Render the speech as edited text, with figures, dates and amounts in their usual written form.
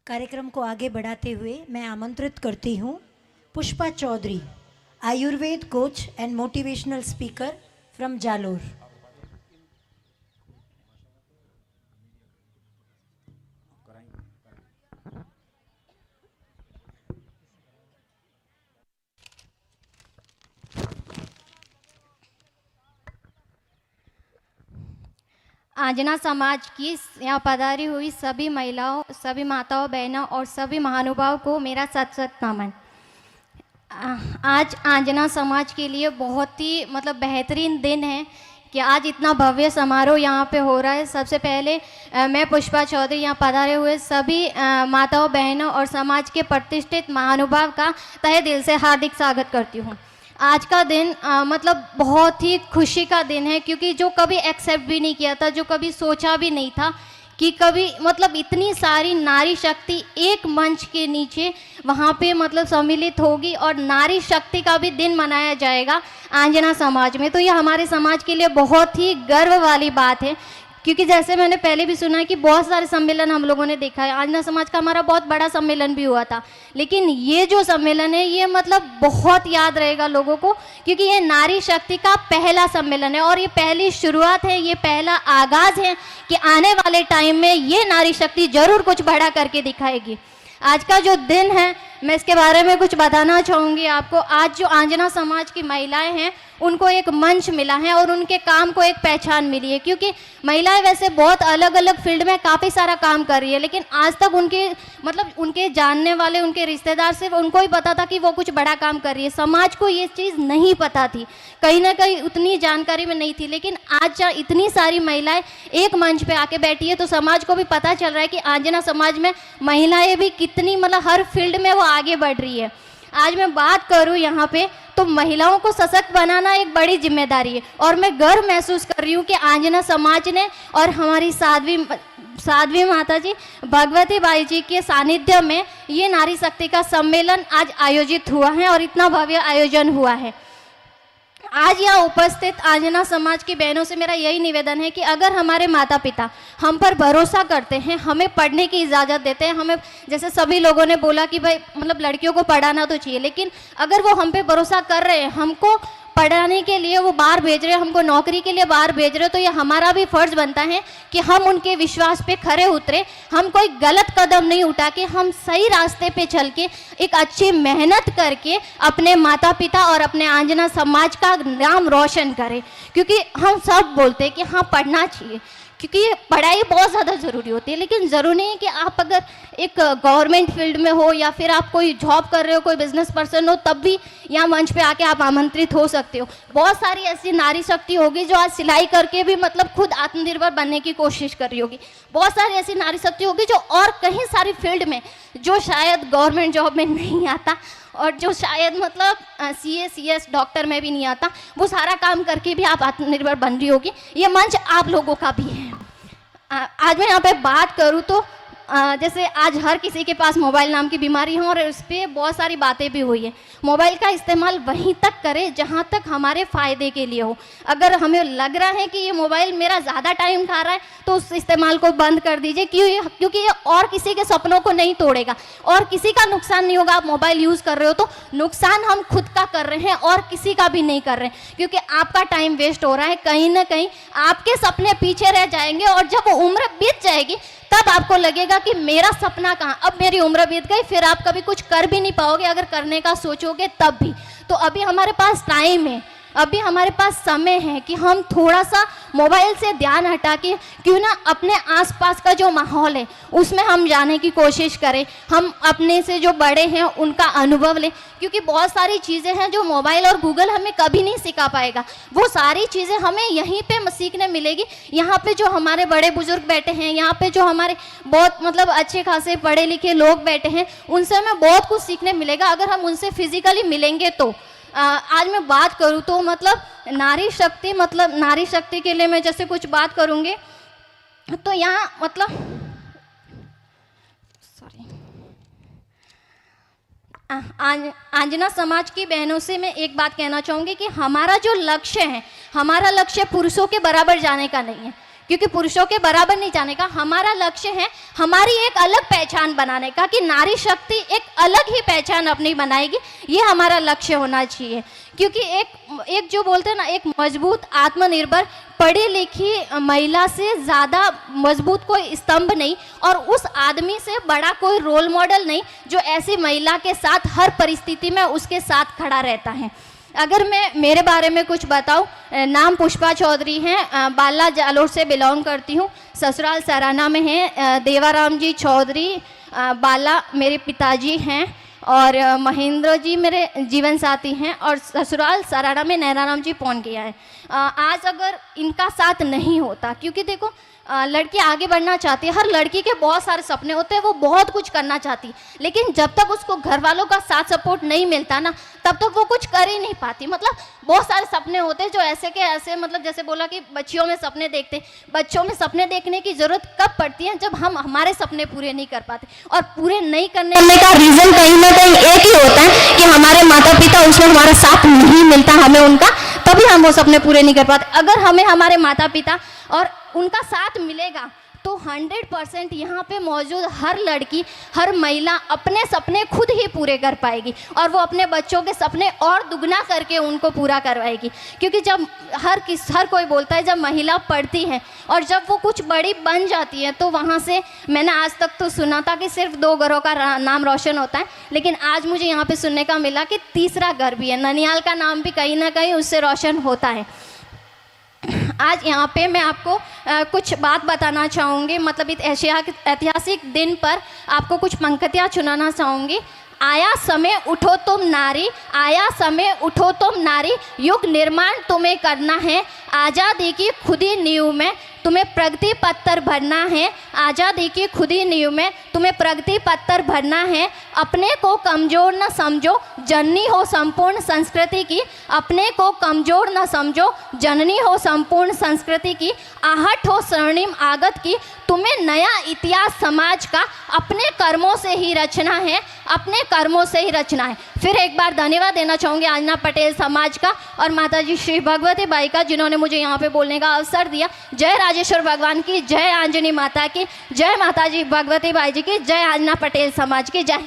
कार्यक्रम को आगे बढ़ाते हुए मैं आमंत्रित करती हूँ Pushpa Chaudhary, Ayurveda coach and motivational speaker from Jalore. Anjana समाज की यहाँ पधारी हुई सभी महिलाओं, सभी माताओं, बहनों और सभी महानुभाव को मेरा सत सत नमन। आज आंजना समाज के लिए बहुत ही बेहतरीन दिन है कि आज इतना भव्य समारोह यहाँ पे हो रहा है। सबसे पहले मैं पुष्पा चौधरी यहाँ पधारे हुए सभी माताओं, बहनों और समाज के प्रतिष्ठित महानुभाव का तहे दिल से हार्दिक स्वागत करती हूँ। आज का दिन बहुत ही खुशी का दिन है, क्योंकि जो कभी एक्सेप्ट भी नहीं किया था, जो कभी सोचा भी नहीं था कि कभी इतनी सारी नारी शक्ति एक मंच के नीचे वहाँ पे सम्मिलित होगी और नारी शक्ति का भी दिन मनाया जाएगा आंजना समाज में। तो ये हमारे समाज के लिए बहुत ही गर्व वाली बात है, क्योंकि जैसे मैंने पहले भी सुना है कि बहुत सारे सम्मेलन हम लोगों ने देखा है। आंजना समाज का हमारा बहुत बड़ा सम्मेलन भी हुआ था, लेकिन ये जो सम्मेलन है ये बहुत याद रहेगा लोगों को, क्योंकि ये नारी शक्ति का पहला सम्मेलन है और ये पहली शुरुआत है, ये पहला आगाज है कि आने वाले टाइम में ये नारी शक्ति जरूर कुछ बड़ा करके दिखाएगी। आज का जो दिन है मैं इसके बारे में कुछ बताना चाहूँगी आपको। आज जो आंजना समाज की महिलाएं हैं उनको एक मंच मिला है और उनके काम को एक पहचान मिली है, क्योंकि महिलाएं वैसे बहुत अलग अलग फील्ड में काफ़ी सारा काम कर रही है, लेकिन आज तक उनके जानने वाले, उनके रिश्तेदार सिर्फ उनको ही पता था कि वो कुछ बड़ा काम कर रही है। समाज को ये चीज़ नहीं पता थी, कहीं ना कहीं उतनी जानकारी में नहीं थी। लेकिन आज जहाँ इतनी सारी महिलाएं एक मंच पे आके बैठी है तो समाज को भी पता चल रहा है कि आंजना समाज में महिलाएं भी कितनी हर फील्ड में वो आगे बढ़ रही है। आज मैं बात करूं यहाँ पे तो महिलाओं को सशक्त बनाना एक बड़ी जिम्मेदारी है और मैं गर्व महसूस कर रही हूँ कि आंजना समाज ने और हमारी साध्वी माता जी भगवती बाई जी के सानिध्य में ये नारी शक्ति का सम्मेलन आज आयोजित हुआ है और इतना भव्य आयोजन हुआ है। आज यहाँ उपस्थित आंजना समाज की बहनों से मेरा यही निवेदन है कि अगर हमारे माता पिता हम पर भरोसा करते हैं, हमें पढ़ने की इजाज़त देते हैं, हमें जैसे सभी लोगों ने बोला कि भाई लड़कियों को पढ़ाना तो चाहिए, लेकिन अगर वो हम पे भरोसा कर रहे हैं, हमको पढ़ाने के लिए वो बाहर भेज रहे हैं, हमको नौकरी के लिए बाहर भेज रहे हैं, तो ये हमारा भी फर्ज बनता है कि हम उनके विश्वास पे खरे उतरे। हम कोई गलत कदम नहीं उठा के हम सही रास्ते पे चल के एक अच्छी मेहनत करके अपने माता पिता और अपने आंजना समाज का नाम रोशन करें। क्योंकि हम सब बोलते हैं कि हाँ पढ़ना चाहिए, क्योंकि पढ़ाई बहुत ज़्यादा ज़रूरी होती है, लेकिन ज़रूरी नहीं है कि आप अगर एक गवर्नमेंट फील्ड में हो या फिर आप कोई जॉब कर रहे हो, कोई बिजनेस पर्सन हो, तब भी यहाँ मंच पे आके आप आमंत्रित हो सकते हो। बहुत सारी ऐसी नारी शक्ति होगी जो आज सिलाई करके भी खुद आत्मनिर्भर बनने की कोशिश कर रही होगी। बहुत सारी ऐसी नारी शक्ति होगी जो और कहीं सारी फील्ड में जो शायद गवर्नमेंट जॉब में नहीं आता और जो शायद CA CS डॉक्टर में भी नहीं आता, वो सारा काम करके भी आप आत्मनिर्भर बन रही होगी। ये मंच आप लोगों का भी है। आज मैं यहाँ पे बात करूँ तो जैसे आज हर किसी के पास मोबाइल नाम की बीमारी है और इस पर बहुत सारी बातें भी हुई है। मोबाइल का इस्तेमाल वहीं तक करें जहाँ तक हमारे फ़ायदे के लिए हो। अगर हमें लग रहा है कि ये मोबाइल मेरा ज़्यादा टाइम खा रहा है तो उस इस्तेमाल को बंद कर दीजिए, क्योंकि ये और किसी के सपनों को नहीं तोड़ेगा और किसी का नुकसान नहीं होगा। आप मोबाइल यूज़ कर रहे हो तो नुकसान हम खुद का कर रहे हैं और किसी का भी नहीं कर रहे हैं, क्योंकि आपका टाइम वेस्ट हो रहा है। कहीं ना कहीं आपके सपने पीछे रह जाएंगे और जब उम्र बीत जाएगी तब आपको लगेगा कि मेरा सपना कहाँ, अब मेरी उम्र बीत गई, फिर आप कभी कुछ कर भी नहीं पाओगे। अगर करने का सोचोगे तब भी। तो अभी हमारे पास टाइम है, अभी हमारे पास समय है कि हम थोड़ा सा मोबाइल से ध्यान हटा के क्यों ना अपने आसपास का जो माहौल है उसमें हम जाने की कोशिश करें। हम अपने से जो बड़े हैं उनका अनुभव लें, क्योंकि बहुत सारी चीज़ें हैं जो मोबाइल और गूगल हमें कभी नहीं सिखा पाएगा। वो सारी चीज़ें हमें यहीं पे सीखने मिलेगी। यहाँ पे जो हमारे बड़े बुजुर्ग बैठे हैं, यहाँ पे जो हमारे बहुत अच्छे खासे पढ़े लिखे लोग बैठे हैं, उनसे हमें बहुत कुछ सीखने मिलेगा अगर हम उनसे फिजिकली मिलेंगे तो। आज मैं बात करूँ तो नारी शक्ति के लिए मैं जैसे कुछ बात करूँगी तो यहाँ आंजना समाज की बहनों से मैं एक बात कहना चाहूँगी कि हमारा जो लक्ष्य है, हमारा लक्ष्य पुरुषों के बराबर जाने का नहीं है, क्योंकि पुरुषों के बराबर नहीं जाने का। हमारा लक्ष्य है हमारी एक अलग पहचान बनाने का, कि नारी शक्ति एक अलग ही पहचान अपनी बनाएगी, ये हमारा लक्ष्य होना चाहिए। क्योंकि एक जो बोलते हैं ना, एक मजबूत आत्मनिर्भर पढ़ी लिखी महिला से ज़्यादा मजबूत कोई स्तंभ नहीं, और उस आदमी से बड़ा कोई रोल मॉडल नहीं जो ऐसी महिला के साथ हर परिस्थिति में उसके साथ खड़ा रहता है। अगर मैं मेरे बारे में कुछ बताऊं, नाम पुष्पा चौधरी है, बाला जालोर से बिलोंग करती हूं, ससुराल सराना में है। देवाराम जी चौधरी बाला मेरे पिताजी हैं, और महेंद्र जी मेरे जीवन साथी हैं, और ससुराल सराना में नैनाराम जी पौन किया है। आज अगर इनका साथ नहीं होता, क्योंकि देखो लड़की आगे बढ़ना चाहती है, हर लड़की के बहुत सारे सपने होते हैं, वो बहुत कुछ करना चाहती है, लेकिन जब तक उसको घर वालों का साथ सपोर्ट नहीं मिलता ना, तब तक वो कुछ कर ही नहीं पाती। मतलब बहुत सारे सपने होते हैं जो ऐसे के ऐसे, मतलब जैसे बोला कि बच्चियों में सपने देखते, बच्चों में सपने देखने की ज़रूरत कब पड़ती है, जब हम हमारे सपने पूरे नहीं कर पाते। और पूरे नहीं करने का रीज़न कहीं ना कहीं एक ही होता है कि हमारे माता पिता उसमें हमारा साथ नहीं मिलता हमें उनका, तभी हम वो सपने पूरे नहीं कर पाते। अगर हमें हमारे माता पिता और उनका साथ मिलेगा तो 100% यहाँ पे मौजूद हर लड़की, हर महिला अपने सपने खुद ही पूरे कर पाएगी, और वो अपने बच्चों के सपने और दुगना करके उनको पूरा करवाएगी। क्योंकि जब हर कोई बोलता है, जब महिला पढ़ती है और जब वो कुछ बड़ी बन जाती है, तो वहाँ से मैंने आज तक तो सुना था कि सिर्फ 2 घरों का नाम रोशन होता है, लेकिन आज मुझे यहाँ पे सुनने का मिला कि तीसरा घर भी है, ननिहाल का नाम भी कहीं ना कहीं उससे रोशन होता है। आज यहाँ पे मैं आपको कुछ बात बताना चाहूँगी, मतलब इस ऐतिहासिक दिन पर आपको कुछ पंक्तियाँ सुनाना चाहूँगी। आया समय उठो तुम नारी, आया समय उठो तुम नारी, युग निर्माण तुम्हें करना है, आज़ादी की खुदी नींव में तुम्हें प्रगति पत्थर भरना है, आज़ादी की खुदी नींव में तुम्हें प्रगति पत्थर भरना है। अपने को कमज़ोर न समझो, जननी हो संपूर्ण संस्कृति की, अपने को कमज़ोर न समझो, जननी हो संपूर्ण संस्कृति की, आहट हो स्वर्णिम आगत की, तुम्हें नया इतिहास समाज का अपने कर्मों से ही रचना है, अपने कर्मों से ही रचना है। फिर एक बार धन्यवाद देना चाहूँगी आंजना पटेल समाज का और माताजी श्री भगवती बाई का, जिन्होंने मुझे यहाँ पे बोलने का अवसर दिया। जय राजेश्वर भगवान की, जय आंजनी माता की, जय माताजी भगवती बाई जी की, जय आंजना पटेल समाज की, जय।